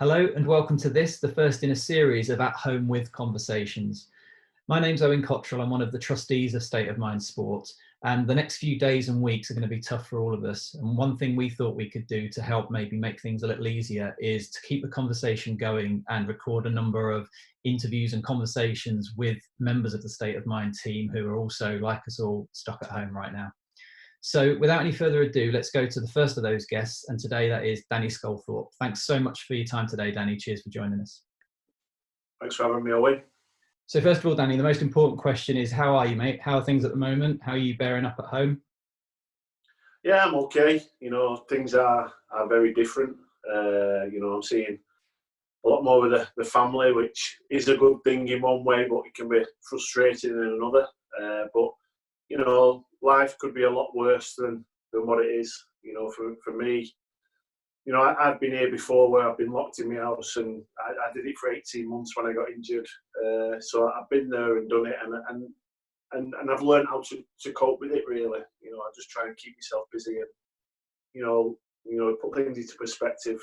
Hello and welcome to this, the first in a series of At Home With conversations. My name's Owen Cottrell. I'm one of the trustees of State of Mind Sport, and the next few days and weeks are going to be tough for all of us. And one thing we thought we could do to help maybe make things a little easier is to keep the conversation going and record a number of interviews and conversations with members of the State of Mind team who are also, like us all, stuck at home right now. So without any further ado, let's go to the first of those guests, and today that is Danny Sculthorpe. Thanks so much for your time today, Danny. Cheers for joining us. Thanks for having me, Owen. So first of all, Danny, the most important question is, how are you, mate? How are things at the moment? How are you bearing up at home? Yeah, I'm okay. Things are very different. I'm seeing a lot more with the family, which is a good thing in one way, but it can be frustrating in another. But life could be a lot worse than what it is. For me, I've been here before where I've been locked in my house, and I did it for 18 months when I got injured. So I've been there and done it, and I've learned how to cope with it, really. I just try and keep myself busy and, put things into perspective.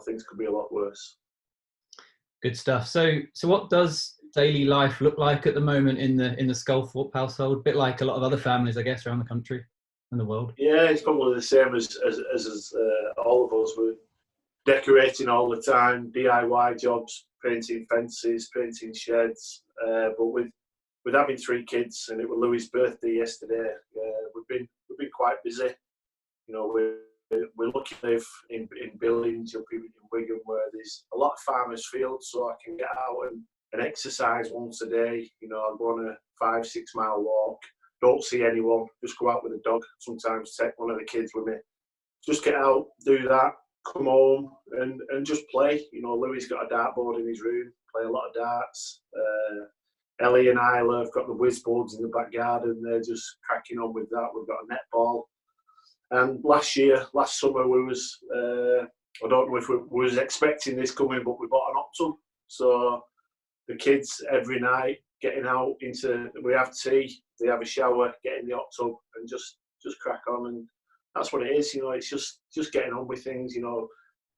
Things could be a lot worse. Good stuff. So what does daily life look like at the moment in the Sculthorpe household? A bit like a lot of other families, I guess, around the country and the world. Yeah, it's probably the same as all of us. We're decorating all the time, DIY jobs, painting fences, painting sheds. But with having 3 kids, and it was Louis' birthday yesterday, we've been quite busy. We're lucky to live in Billings, up in Wigan, where there's a lot of farmers' fields, so I can get out and exercise once a day. I'll go on a 5-6 mile walk. Don't see anyone, just go out with a dog. Sometimes take one of the kids with me. Just get out, do that, come home and just play. Louis got a dartboard in his room, play a lot of darts. Ellie and Isla have got the whiz boards in the back garden. They're just cracking on with that. We've got a netball. And last summer, we was, I don't know if we was expecting this coming, but we bought an hot tub. So the kids every night getting out we have tea, they have a shower, get in the hot tub and just crack on. And that's what it is, it's just getting on with things.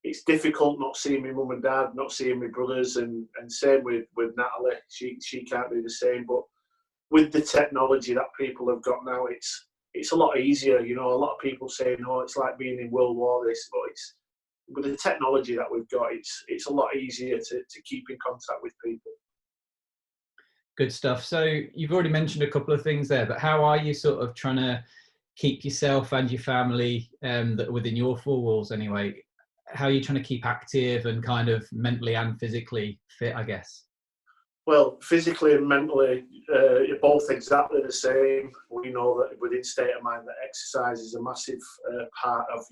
It's difficult not seeing my mum and dad, not seeing my brothers, and same with Natalie. She can't do the same. But with the technology that people have got now, it's a lot easier. A lot of people say, no, it's like being in World War this, but with the technology that we've got, it's a lot easier to keep in contact with people. Good stuff. So you've already mentioned a couple of things there, but how are you sort of trying to keep yourself and your family that within your 4 walls anyway? How are you trying to keep active and kind of mentally and physically fit, I guess? Well, physically and mentally, you're both exactly the same. We know that within State of Mind that exercise is a massive part of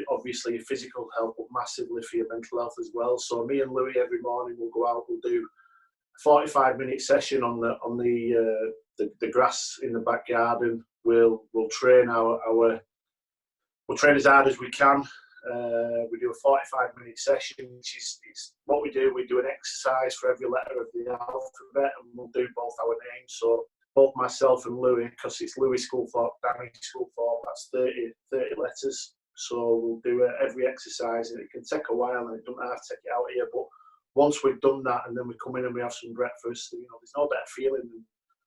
obviously your physical health, but massively for your mental health as well. So me and Louis every morning will go out, we'll do a 45-minute session on the grass in the back garden. We'll train we'll train as hard as we can. We do a 45-minute session, which is what we do. We do an exercise for every letter of the alphabet, and we'll do both our names. So both myself and Louis, because it's Louis Sculthorpe, Danny Sculthorpe, that's 30 letters. So we'll do every exercise, and it can take a while, and it doesn't have to take it out here. But once we've done that, and then we come in and we have some breakfast, there's no better feeling than.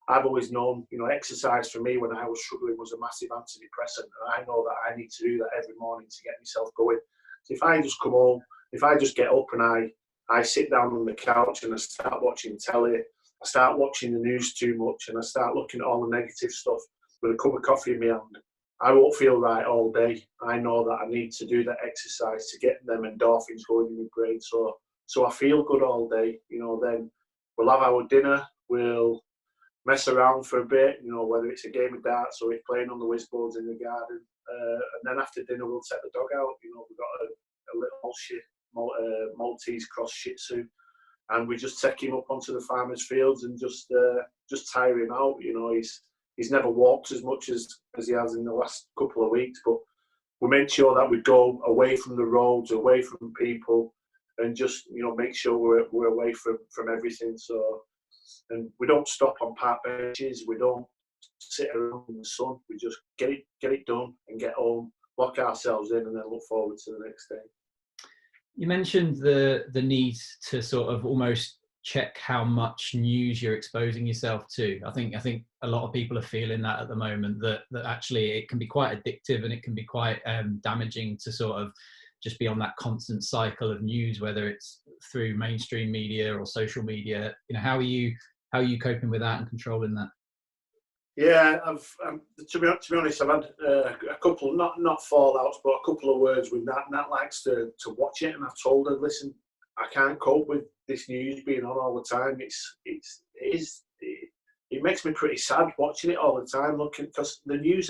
I've always known, exercise for me when I was struggling was a massive antidepressant, and I know that I need to do that every morning to get myself going. So if I just come home, if I just get up and I sit down on the couch and I start watching telly, I start watching the news too much, and I start looking at all the negative stuff with a cup of coffee in my hand, I won't feel right all day. I know that I need to do that exercise to get them endorphins going in my brain, so I feel good all day. Then we'll have our dinner, we'll mess around for a bit, whether it's a game of darts or we're playing on the whiz boards in the garden. And then after dinner, we'll take the dog out. We've got a little Maltese cross Shih Tzu, and we just take him up onto the farmers' fields and just tire him out. He's never walked as much as he has in the last couple of weeks, but we make sure that we go away from the roads, away from people, and just make sure we're away from everything. And we don't stop on park benches. We don't sit around in the sun. We just get it done and get home, lock ourselves in, and then look forward to the next day. You mentioned the need to sort of almost check how much news you're exposing yourself to. I think a lot of people are feeling that at the moment, that actually it can be quite addictive, and it can be quite damaging to sort of just be on that constant cycle of news, whether it's through mainstream media or social media. How are you coping with that and controlling that? Yeah, to be honest, I've had a couple, not fallouts, but a couple of words with Nat. Nat likes to watch it, and I've told her, listen, I can't cope with this news being on all the time. It makes me pretty sad watching it all the time, looking, because the news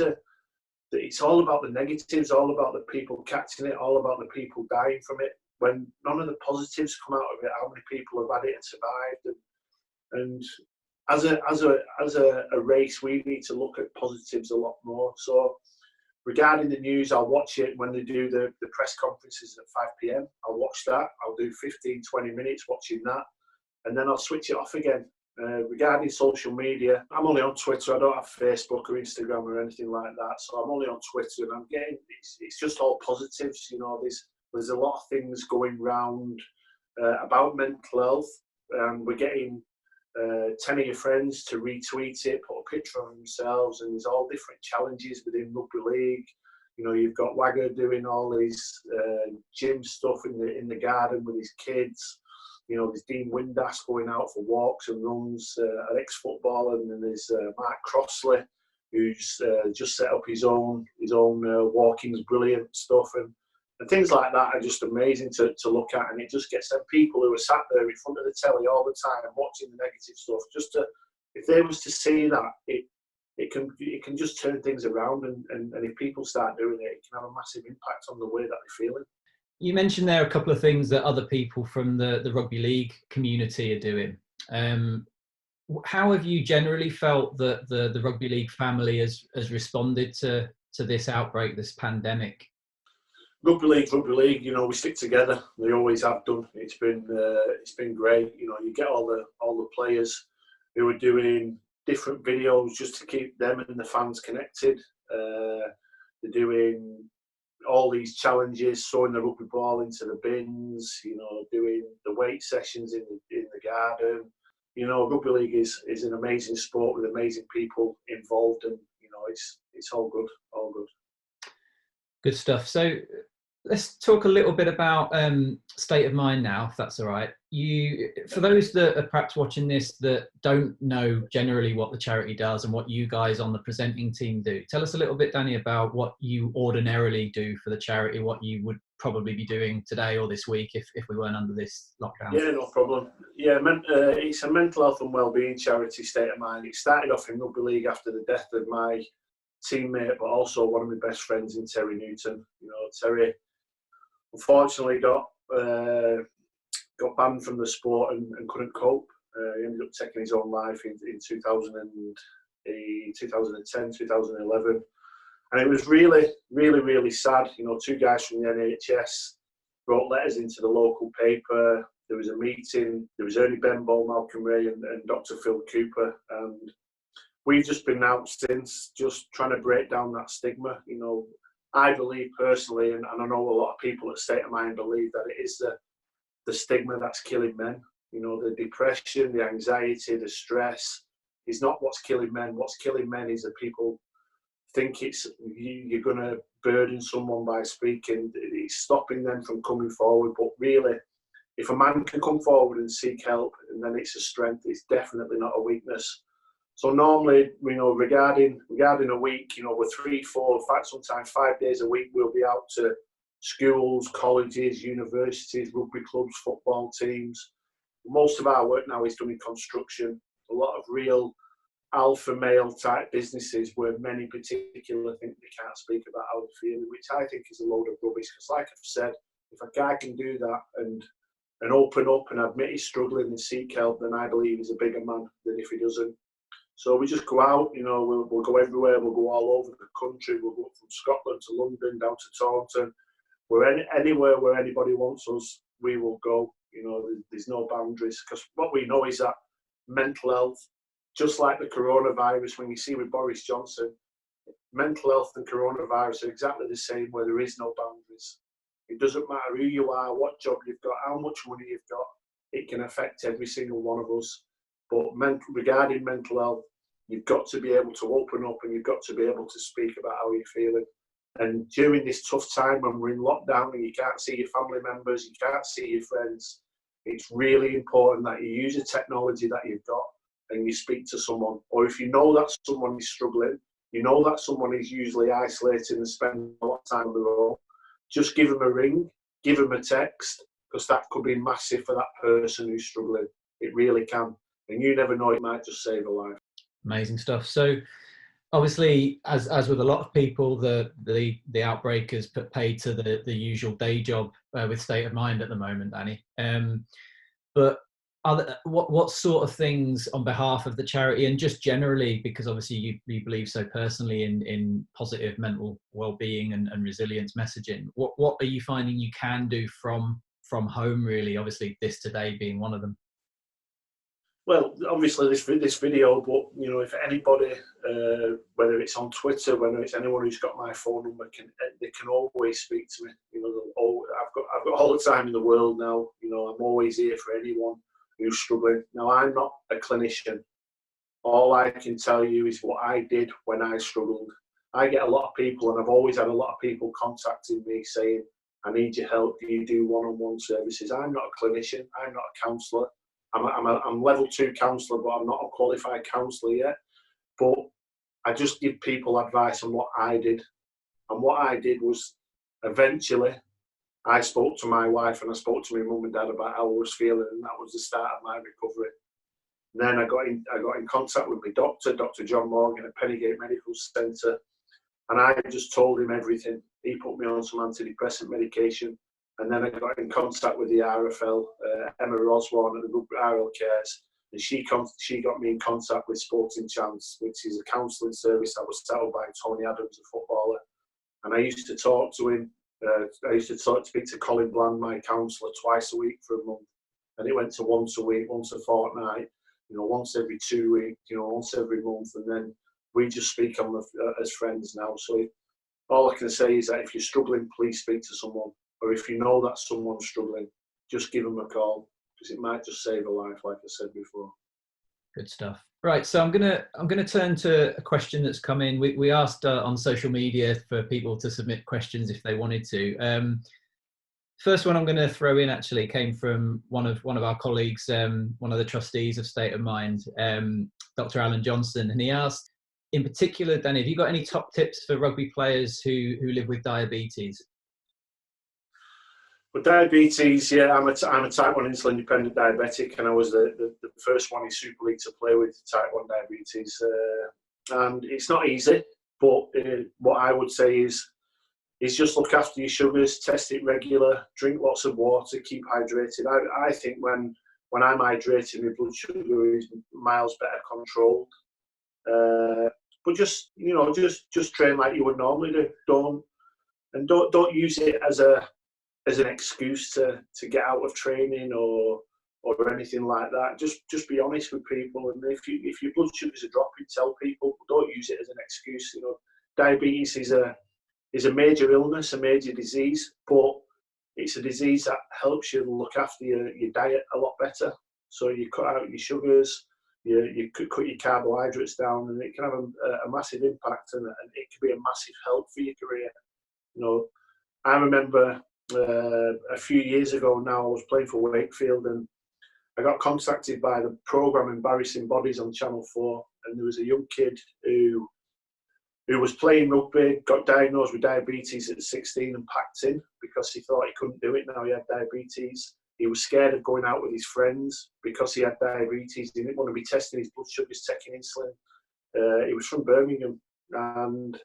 it's all about the negatives, all about the people catching it, all about the people dying from it. When none of the positives come out of it, how many people have had it and survived, and as a race, we need to look at positives a lot more. So regarding the news, I'll watch it when they do the press conferences at 5 p.m. I'll watch that. I'll do 15, 20 minutes watching that, and then I'll switch it off again. Regarding social media, I'm only on Twitter. I don't have Facebook or Instagram or anything like that. So I'm only on Twitter, and I'm getting, it's just all positives. You know, there's a lot of things going round about mental health. We're getting 10 of your friends to retweet it, put a picture of themselves, and there's all different challenges within rugby league. You know, you've got Wagger doing all these gym stuff in the garden with his kids. You know, there's Dean Windass going out for walks and runs, an ex-footballer, and then there's Mark Crossley, who's just set up his own Walking's Brilliant stuff, and things like that are just amazing to look at. And it just gets them people who are sat there in front of the telly all the time watching the negative stuff, just to, if they was to see that, it can just turn things around, and if people start doing it, it can have a massive impact on the way that they're feeling. You mentioned there a couple of things that other people from the rugby league community are doing. How have you generally felt that the rugby league family has responded to this outbreak, this pandemic? Rugby league. You know, we stick together. We always have done. It's been great. You know, you get all the players who are doing different videos just to keep them and the fans connected. They're doing all these challenges, throwing the rugby ball into the bins, you know, doing the weight sessions in the garden. You know, rugby league is an amazing sport with amazing people involved, and you know, it's all good, all good. Good stuff. So let's talk a little bit about State of Mind now, if that's all right. For those that are perhaps watching this that don't know generally what the charity does and what you guys on the presenting team do, tell us a little bit, Danny, about what you ordinarily do for the charity, what you would probably be doing today or this week if we weren't under this lockdown. Yeah, no problem. Yeah, it's a mental health and wellbeing charity, State of Mind. It started off in rugby league after the death of my teammate, but also one of my best friends in Terry Newton. You know, Terry unfortunately got banned from the sport and couldn't cope. He ended up taking his own life in 2010, 2011. And it was really, really, really sad. You know, two guys from the NHS wrote letters into the local paper. There was a meeting. There was Ernie Benbow, Malcolm Ray, and Dr. Phil Cooper. And we've just been out since, just trying to break down that stigma. You know, I believe personally, and I know a lot of people at State of Mind believe, that it is the stigma that's killing men. You know, the depression, the anxiety, the stress is not what's killing men. What's killing men is that people think you're going to burden someone by speaking. It's stopping them from coming forward. But really, if a man can come forward and seek help, and then it's a strength, it's definitely not a weakness. So normally, you know, regarding a week, you know, we're 3, 4, in fact, sometimes 5 days a week, we'll be out to schools, colleges, universities, rugby clubs, football teams. Most of our work now is done in construction. A lot of real alpha male type businesses where many particular think they can't speak about how they're feeling, which I think is a load of rubbish. Because like I've said, if a guy can do that and open up and admit he's struggling and seek help, then I believe he's a bigger man than if he doesn't. So we just go out, you know, we'll go everywhere. We'll go all over the country. We'll go from Scotland to London, down to Taunton. Anywhere where anybody wants us, we will go. You know, there's no boundaries, because what we know is that mental health, just like the coronavirus, when you see with Boris Johnson, mental health and coronavirus are exactly the same, where there is no boundaries. It doesn't matter who you are, what job you've got, how much money you've got. It can affect every single one of us. But regarding mental health, you've got to be able to open up, and you've got to be able to speak about how you're feeling. And during this tough time when we're in lockdown and you can't see your family members, you can't see your friends, it's really important that you use the technology that you've got and you speak to someone. Or if you know that someone is struggling, you know that someone is usually isolating and spending a lot of time on their own, just give them a ring, give them a text, because that could be massive for that person who's struggling. It really can. And you never know, it might just save a life. Amazing stuff. So obviously, as with a lot of people, the outbreak has put paid to the usual day job with State of Mind at the moment, Danny. But what sort of things on behalf of the charity, and just generally, because obviously you believe so personally in positive mental well-being and resilience messaging, what are you finding you can do from home, really? Obviously, this today being one of them. Well, obviously this video, but you know, if anybody, whether it's on Twitter, whether it's anyone who's got my phone number, they can always speak to me. You know, I've got all the time in the world now. You know, I'm always here for anyone who's struggling. Now, I'm not a clinician. All I can tell you is what I did when I struggled. I get a lot of people, and I've always had a lot of people contacting me saying, "I need your help. Do you do one-on-one services?" I'm not a clinician. I'm not a counsellor. I'm level 2 counsellor, but I'm not a qualified counsellor yet. But I just give people advice on what I did. And what I did was, eventually, I spoke to my wife and I spoke to my mum and dad about how I was feeling, and that was the start of my recovery. And then I got in contact with my doctor, Dr. John Morgan at Pennygate Medical Centre, and I just told him everything. He put me on some antidepressant medication. And then I got in contact with the RFL, Emma Osborne at the Rugby RL Cares, and she got me in contact with Sporting Chance, which is a counselling service that was set up by Tony Adams, a footballer. And I used to talk to him. I used to speak to Colin Bland, my counsellor, twice a week for a month. And it went to once a week, once a fortnight, you know, once every 2 weeks, you know, once every month. And then we just speak on as friends now. So all I can say is that if you're struggling, please speak to someone. Or if you know that someone's struggling, just give them a call, because it might just save a life, like I said before. Good stuff. Right, so I'm gonna turn to a question that's come in. We asked on social media for people to submit questions if they wanted to. First one I'm going to throw in actually came from one of our colleagues, one of the trustees of State of Mind, Dr. Alan Johnson, and he asked, in particular, Danny, have you got any top tips for rugby players who live with diabetes? With diabetes, yeah, I'm a type 1 insulin dependent diabetic, and I was the first one in Super League to play with type 1 diabetes. And it's not easy, but what I would say is just look after your sugars, test it regular, drink lots of water, keep hydrated. I think when I'm hydrated, my blood sugar is miles better controlled. But just train like you would normally do. Don't use it as an excuse to get out of training or anything like that. Just be honest with people, and if your blood sugars are dropping, tell people. Don't use it as an excuse. You know, diabetes is a major illness, a major disease, but it's a disease that helps you look after your diet a lot better. So you cut out your sugars, you could cut your carbohydrates down, and it can have a massive impact, and it can be a massive help for your career. You know, I remember a few years ago now, I was playing for Wakefield, and I got contacted by the programme Embarrassing Bodies on Channel 4, and there was a young kid who was playing rugby, got diagnosed with diabetes at 16 and packed in because he thought he couldn't do it now he had diabetes. He was scared of going out with his friends because he had diabetes. He didn't want to be testing his blood sugars, taking insulin. He was from Birmingham, and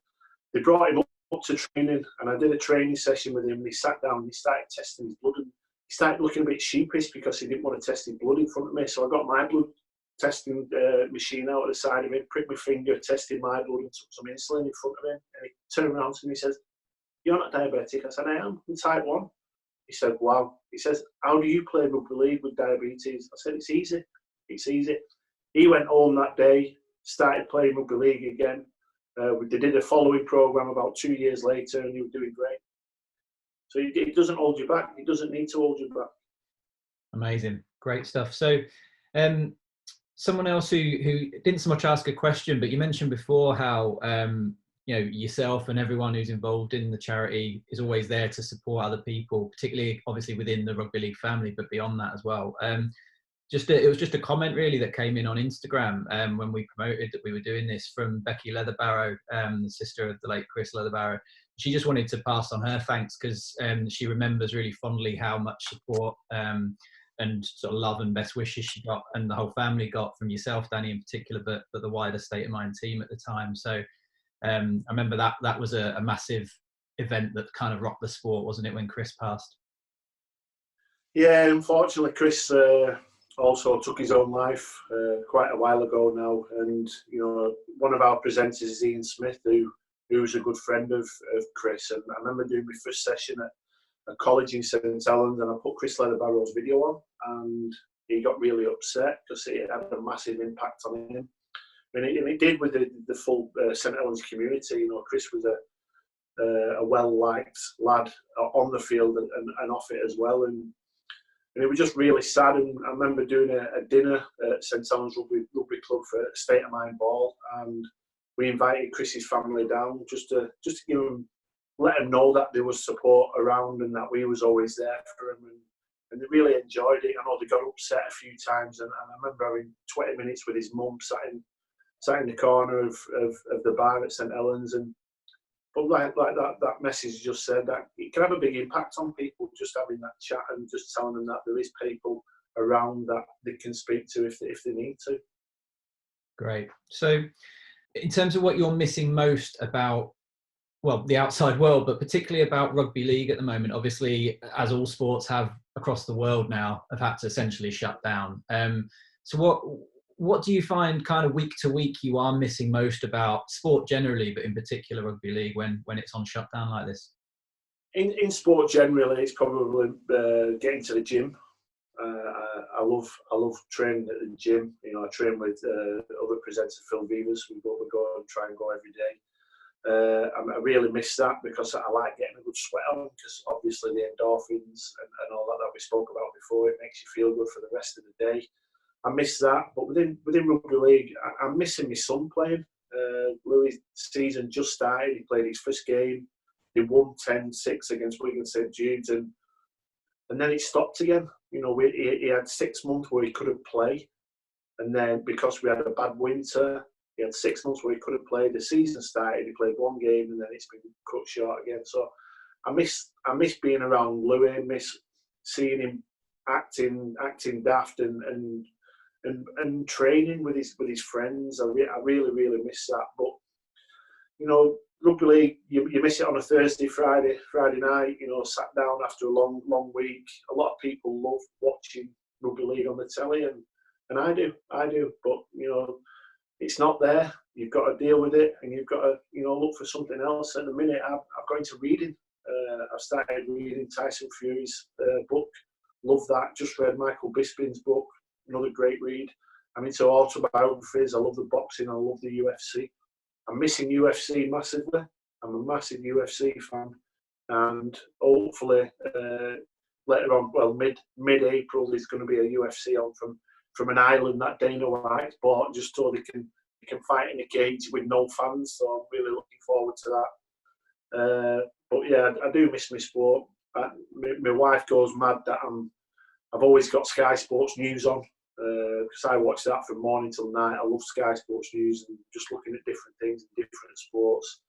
they brought him up to training, and I did a training session with him, and he sat down and he started testing his blood, and he started looking a bit sheepish because he didn't want to test his blood in front of me. So I got my blood testing machine out at the side of it, pricked my finger, tested my blood, and took some insulin in front of him, and he turned around to me and he says, "You're not diabetic?" I said, "I am, I'm type 1. He said, "Wow." He says, "How do you play rugby league with diabetes?" I said, "It's easy, it's easy." He went home that day, started playing rugby league again. They did a following programme about 2 years later, and he was doing great. So it doesn't hold you back. It doesn't need to hold you back. Amazing, great stuff. So, someone else who didn't so much ask a question, but you mentioned before how yourself and everyone who's involved in the charity is always there to support other people, particularly obviously within the rugby league family, but beyond that as well. It was just a comment really that came in on Instagram when we promoted that we were doing this, from Becky Leatherbarrow, the sister of the late Chris Leatherbarrow. She just wanted to pass on her thanks because she remembers really fondly how much support and sort of love and best wishes she got, and the whole family got, from yourself, Danny, in particular, but the wider State of Mind team at the time. So I remember that was a massive event that kind of rocked the sport, wasn't it, when Chris passed? Yeah, unfortunately, Chris also took his own life quite a while ago now. And, one of our presenters is Ian Smith, who's a good friend of Chris. And I remember doing my first session at a college in St Helens, and I put Chris Leatherbarrow's video on, and he got really upset because it had a massive impact on him. And it did with the full St Helens community. Chris was a well-liked lad on the field and off it as well. And it was just really sad. And I remember doing a dinner at St Helens Rugby Club for a State of Mind ball, and we invited Chris's family down just to let them know that there was support around and that we was always there for them. And they really enjoyed it. I know they got upset a few times, and I remember having 20 minutes with his mum sat in the corner of the bar at St Helens. But like that message just said, that it can have a big impact on people, just having that chat and just telling them that there is people around that they can speak to if they need to. Great. So in terms of what you're missing most about, well, the outside world, but particularly about rugby league at the moment, obviously, as all sports have across the world now, have had to essentially shut down. So what do you find kind of week to week you are missing most about sport generally, but in particular rugby league when it's on shutdown like this? In sport generally, it's probably getting to the gym. I love training at the gym. I train with other presenter Phil Vivas. We go and try and go every day. I really miss that because I like getting a good sweat on, because obviously the endorphins and all that we spoke about before, it makes you feel good for the rest of the day. I miss that, but within rugby league, I'm missing my son playing. Louis' season just started. He played his first game. He won 10-6 against Wigan St Jude's, and then it stopped again. He had 6 months where he couldn't play, and then because we had a bad winter, he had 6 months where he couldn't play. The season started, he played 1 game, and then it's been cut short again. So I miss being around Louis. Miss seeing him acting daft and training with his friends. I really miss that. But rugby league, you miss it on a Thursday, Friday night. Sat down after a long week. A lot of people love watching rugby league on the telly, and I do. But it's not there. You've got to deal with it, and you've got to look for something else. At the minute, I've got into reading. I've started reading Tyson Fury's book. Love that. Just read Michael Bisping's book. Another great read. I'm into autobiographies. I love the boxing. I love the UFC. I'm missing UFC massively. I'm a massive UFC fan, and hopefully later on, well, mid-April, there's going to be a UFC on from an island that Dana White bought, just so they can fight in a cage with no fans. So I'm really looking forward to that. But yeah, I do miss my sport. My wife goes mad that I've always got Sky Sports News on, because I watch that from morning till night. I love Sky Sports News and just looking at different things, different sports.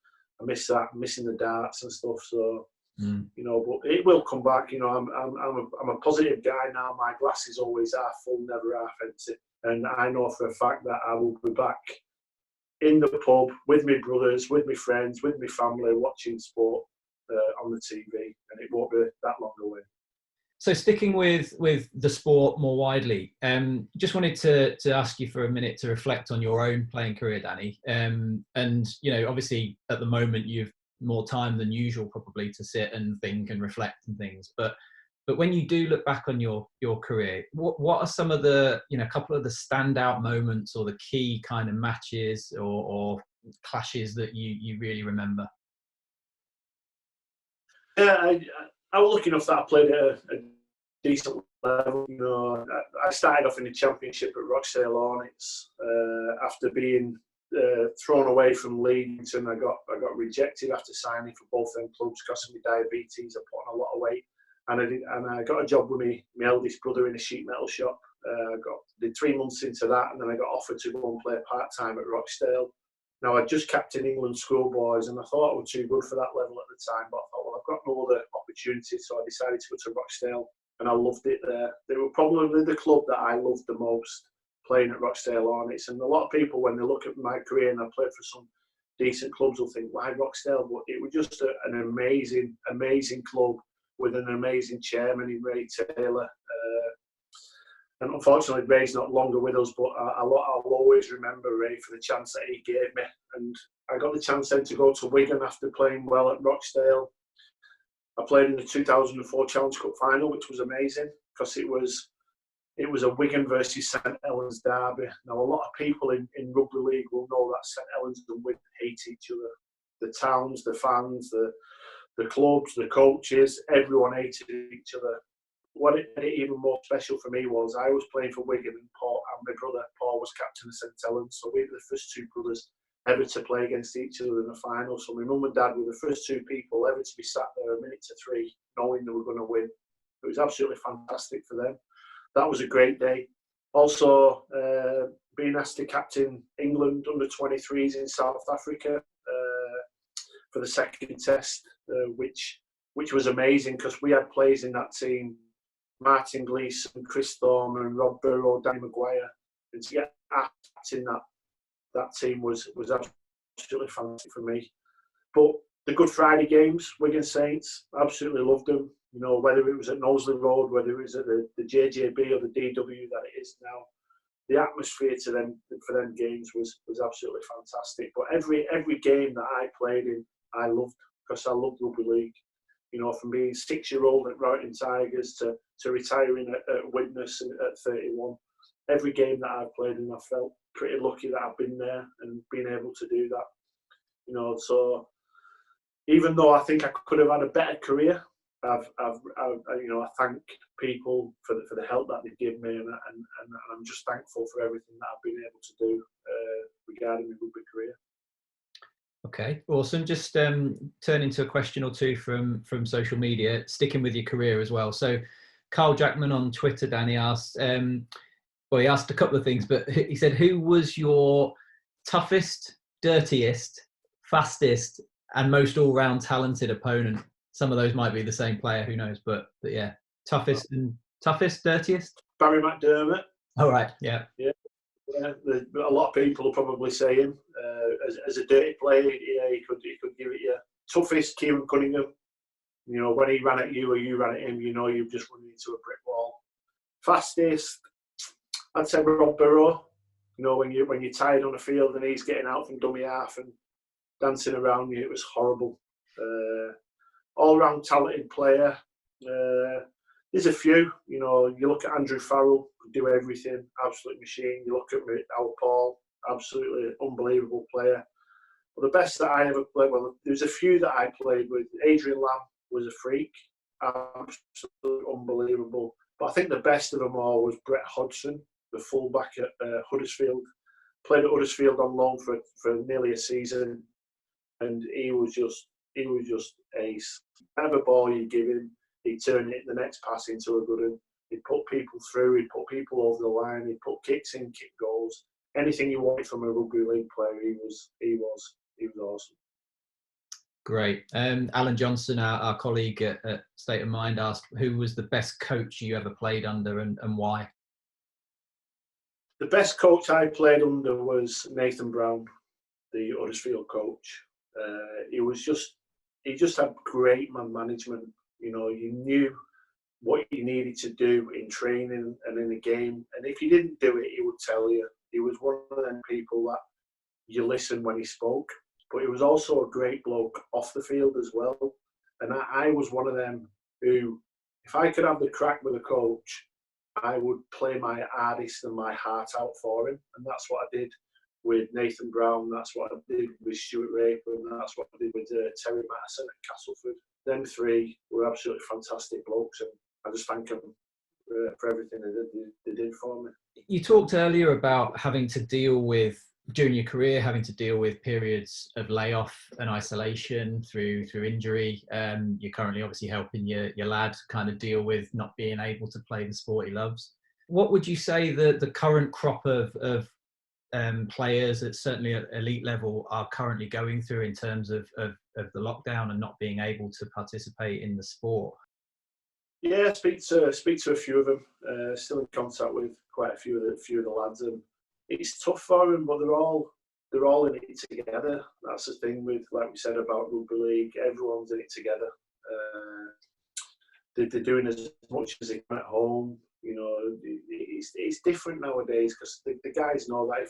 I miss that. I'm missing the darts and stuff. So but it will come back. I'm a positive guy now. My glass is always half full, never half empty. And I know for a fact that I will be back in the pub with my brothers, with my friends, with my family, watching sport on the TV, and it won't be that long away. So sticking with the sport more widely, just wanted to ask you for a minute to reflect on your own playing career, Danny. And obviously at the moment you've more time than usual probably to sit and think and reflect and things. But when you do look back on your career, what are some of the couple of the standout moments or the key kind of matches or clashes that you really remember? Yeah, I was lucky enough that I played at a decent level. You know, I started off in the Championship at Rochdale Hornets after being thrown away from Leeds, and I got rejected after signing for both them clubs, costing me diabetes. I put on a lot of weight, and I got a job with my eldest brother in a sheet metal shop. Did 3 months into that, and then I got offered to go and play part time at Rochdale. Now, I'd just captained England schoolboys, and I thought I was too good for that level at the time, but I thought, well, I've got no other opportunities, so I decided to go to Rochdale, and I loved it there. They were probably the club that I loved the most, playing at Rochdale Hornets. And a lot of people, when they look at my career, and I played for some decent clubs, will think, why Rochdale? But it was just an amazing, amazing club with an amazing chairman in Ray Taylor. And unfortunately, Ray's not longer with us, but I'll always remember Ray for the chance that he gave me. And I got the chance then to go to Wigan after playing well at Rochdale. I played in the 2004 Challenge Cup final, which was amazing because it was a Wigan versus St Helens derby. Now, a lot of people in Rugby League will know that St Helens and Wigan hate each other. The towns, the fans, the clubs, the coaches, everyone hated each other. What made it even more special for me was I was playing for Wigan, and my brother Paul was captain of St Helens, so we were the first two brothers ever to play against each other in the final. So my mum and dad were the first two people ever to be sat there a minute to three, knowing they were going to win. It was absolutely fantastic for them. That was a great day. Also, being asked to captain England under-23s in South Africa for the second test, which was amazing because we had players in that team. Martin Gleeson, Chris Thorne and Rob Burrow, Danny Maguire, and to get in that team was absolutely fantastic for me. But the Good Friday games, Wigan Saints, absolutely loved them. You know, whether it was at Knowsley Road, whether it was at the JJB or the DW that it is now, the atmosphere for them games was absolutely fantastic. But every game that I played in, I loved because I loved rugby league. You know, from being 6-year-old at Brighton Tigers to retiring at Widnes at 31. Every game that I've played in, I felt pretty lucky that I've been there and been able to do that. You know, so even though I think I could have had a better career, I thank people for the help that they give me, and I'm just thankful for everything that I've been able to do regarding my rugby career. Okay, awesome. Just turning to a question or two from social media, sticking with your career as well. So Carl Jackman on Twitter, Danny asked, he asked a couple of things, but he said, who was your toughest, dirtiest, fastest, and most all-round talented opponent? Some of those might be the same player, who knows? But yeah, toughest, dirtiest? Barry McDermott. All right, yeah. Yeah. A lot of people will probably say him as a dirty player. Yeah, he could give it you. Toughest, Kieran Cunningham. You know, when he ran at you or you ran at him, you know you've just run into a brick wall. Fastest, I'd say Rob Burrow. You know, when you're tired on the field and he's getting out from dummy half and dancing around you, it was horrible. All-round talented player. There's a few, you know, you look at Andrew Farrell, could do everything, absolute machine. You look at Al Paul, absolutely unbelievable player. But the best that I ever played, well, there's a few that I played with. Adrian Lamb was a freak, absolutely unbelievable. But I think the best of them all was Brett Hodgson, the fullback at Huddersfield. Played at Huddersfield on loan for nearly a season, and he was just ace. Whatever ball you give him, he'd turn it the next pass into a good one. He'd put people through, he'd put people over the line, he'd put kicks in, kick goals. Anything you wanted from a rugby league player, he was awesome. Great. Alan Johnson, our colleague at State of Mind, asked, who was the best coach you ever played under and why? The best coach I played under was Nathan Brown, the Huddersfield coach. He just had great man management. You know, you knew what you needed to do in training and in the game. And if you didn't do it, he would tell you. He was one of them people that you listened when he spoke. But he was also a great bloke off the field as well. And I was one of them who, if I could have the crack with a coach, I would play my hardest and my heart out for him. And that's what I did with Nathan Brown. That's what I did with Stuart Raper. And that's what I did with Terry Matteson at Castleford. them three were absolutely fantastic blokes, and I just thank them for everything they did for me. You talked earlier about having to deal with, during your career, having to deal with periods of layoff and isolation through injury. You're currently obviously helping your lad kind of deal with not being able to play the sport he loves. What would you say the current crop of players at certainly at elite level are currently going through in terms of the lockdown and not being able to participate in the sport? Yeah, speak to a few of them. Still in contact with quite a few of the lads, and it's tough for them, but they're all in it together. That's the thing with, like we said about rugby league, everyone's in it together. They're doing as much as they can at home. You know, it's different nowadays because the guys know that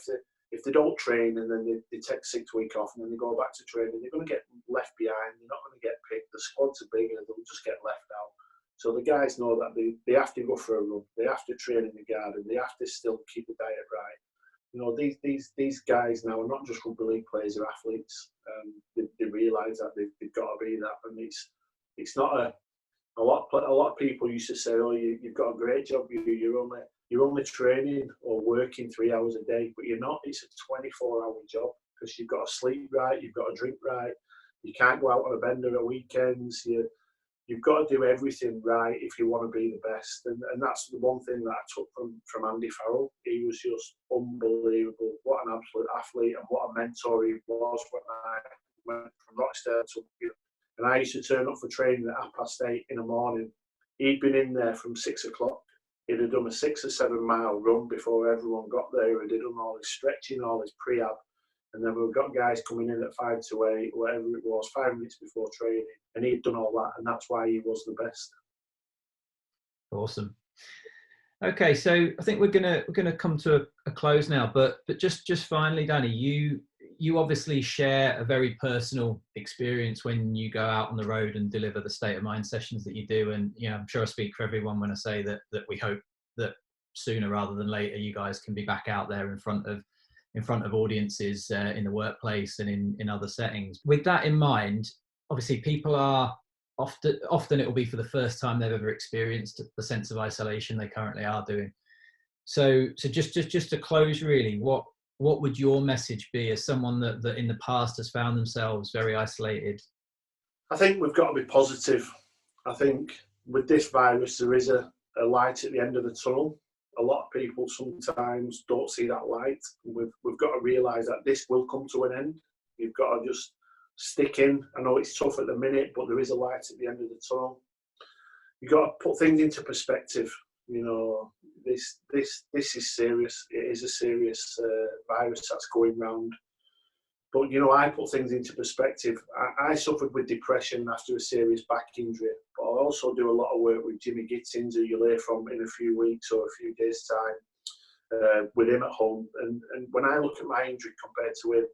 if they don't train and then they take 6 weeks off and then they go back to training, they're going to get left behind. They're not going to get picked. The squads are bigger. They'll just get left out. So the guys know that they have to go for a run. They have to train in the garden. They have to still keep the diet right. You know, these guys now are not just rugby league players; they're athletes. They realise that they've got to be that, and it's not a lot of people used to say, "Oh, you've got a great job. You're only training or working 3 hours a day," but you're not. It's a 24-hour job because you've got to sleep right, you've got to drink right. You can't go out on a bender at weekends. You've got to do everything right if you want to be the best. And that's the one thing that I took from Andy Farrell. He was just unbelievable. What an absolute athlete and what a mentor he was when I went from Rochdale to Rugby. And I used to turn up for training at 8:30 in the morning. He'd been in there from 6 o'clock. He'd have done a 6 or 7 mile run before everyone got there. He'd done all his stretching, all his pre-ab. And then we've got guys coming in at 5 to 8, whatever it was, 5 minutes before training. And he'd done all that, and that's why he was the best. Awesome. Okay, so I think we're gonna come to a close now, but just finally, Danny, you obviously share a very personal experience when you go out on the road and deliver the state of mind sessions that you do, and you know, I'm sure I speak for everyone when I say that we hope that sooner rather than later you guys can be back out there in front of audiences in the workplace and in other settings. With that in mind, obviously people are often it will be for the first time they've ever experienced the sense of isolation they currently are doing. So just to close, really, what would your message be as someone that in the past has found themselves very isolated? I think we've got to be positive. I think with this virus there is a light at the end of the tunnel. A lot of people sometimes don't see that light. We've got to realise that this will come to an end. You've got to just stick in. I know it's tough at the minute, but there is a light at the end of the tunnel. You've got to put things into perspective. You know, this is serious. It is a serious virus that's going round. But, you know, I put things into perspective. I suffered with depression after a serious back injury, but I also do a lot of work with Jimmy Gittins, who you'll hear from in a few weeks or a few days' time, with him at home. And when I look at my injury compared to him,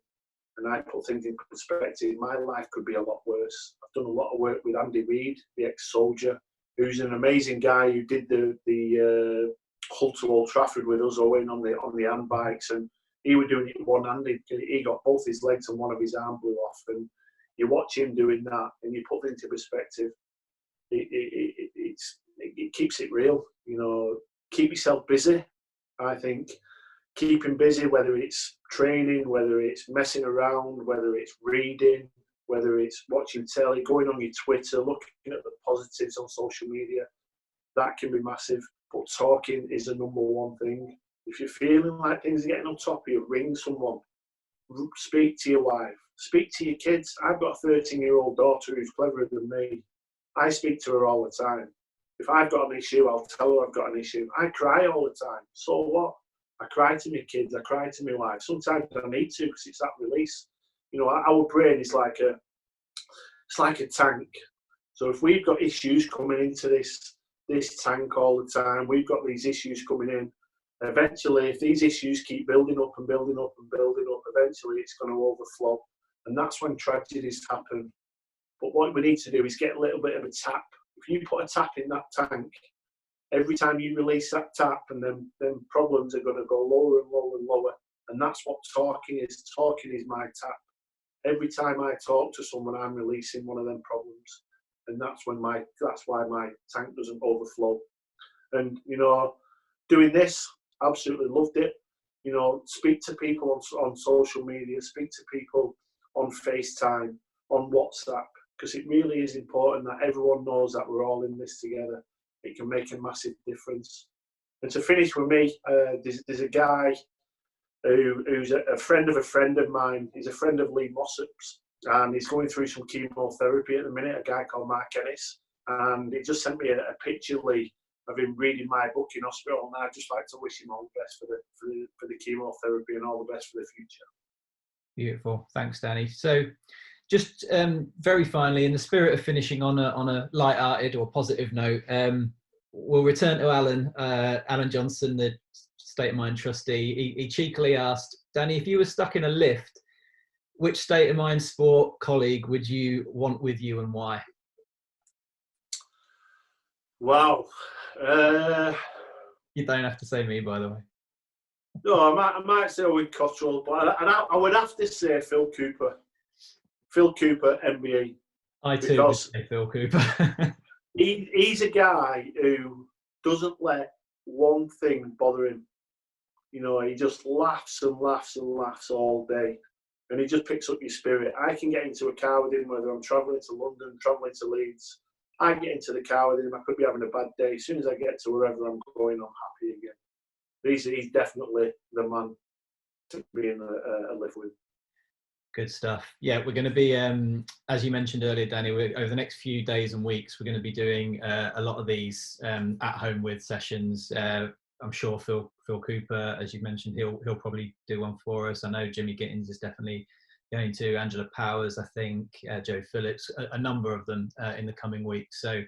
and I put things in perspective, my life could be a lot worse. I've done a lot of work with Andy Reid, the ex-soldier, who's an amazing guy who did the Hull to Old Trafford with us, owing on the hand bikes, and he was doing it one-handed. He got both his legs and one of his arms blew off. And you watch him doing that, and you put it into perspective. It keeps it real. You know, keep yourself busy. I think keeping busy, whether it's training, whether it's messing around, whether it's reading, whether it's watching telly, going on your Twitter, looking at the positives on social media, that can be massive. But talking is the number one thing. If you're feeling like things are getting on top of you, ring someone, speak to your wife, speak to your kids. I've got a 13-year-old daughter who's cleverer than me. I speak to her all the time. If I've got an issue, I'll tell her I've got an issue. I cry all the time. So what? I cry to my kids, I cry to my wife. Sometimes I need to because it's that release. You know, our brain is like a tank. So if we've got issues coming into this tank all the time, we've got these issues coming in. Eventually, if these issues keep building up and building up and building up, eventually it's going to overflow. And that's when tragedies happen. But what we need to do is get a little bit of a tap. If you put a tap in that tank, every time you release that tap, and then problems are going to go lower and lower and lower. And that's what talking is. Talking is my tap. Every time I talk to someone, I'm releasing one of them problems. and that's why my tank doesn't overflow. And doing this, absolutely loved it. Speak to people on social media, speak to people on FaceTime, on WhatsApp, because it really is important that everyone knows that we're all in this together. It can make a massive difference. And to finish with me, there's a guy who's a friend of mine. He's a friend of Lee Mossop's, and he's going through some chemotherapy at the minute, a guy called Mark Ennis. And he just sent me a picture, Lee, of him reading my book in hospital, and I'd just like to wish him all the best for the chemotherapy and all the best for the future. Beautiful. Thanks, Danny. So just very finally, in the spirit of finishing on a light-hearted or positive note, we'll return to Alan Johnson, the State of Mind trustee. He cheekily asked, Danny, if you were stuck in a lift, which State of Mind sport colleague would you want with you and why? Wow. You don't have to say me, by the way. No, I might say Owen Cottrell, but I would have to say Phil Cooper. Phil Cooper, NBA. I too would say Phil Cooper. He's a guy who doesn't let one thing bother him. He just laughs and laughs and laughs all day. And he just picks up your spirit. I can get into a car with him, whether I'm travelling to London, travelling to Leeds. I get into the car with him. I could be having a bad day. As soon as I get to wherever I'm going, I'm happy again. He's definitely the man to be in a live with. Good stuff. Yeah, we're going to be, as you mentioned earlier, Danny, over the next few days and weeks, we're going to be doing a lot of these at home with sessions. I'm sure Phil Cooper, as you mentioned, he'll probably do one for us. I know Jimmy Gittins is definitely going to, Angela Powers, I think, Joe Phillips, a number of them in the coming weeks. So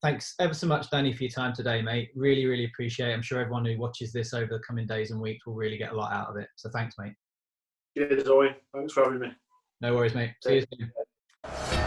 thanks ever so much, Danny, for your time today, mate. Really, really appreciate it. I'm sure everyone who watches this over the coming days and weeks will really get a lot out of it. So thanks, mate. Cheers, Owen. Thanks for having me. No worries, mate. See you soon.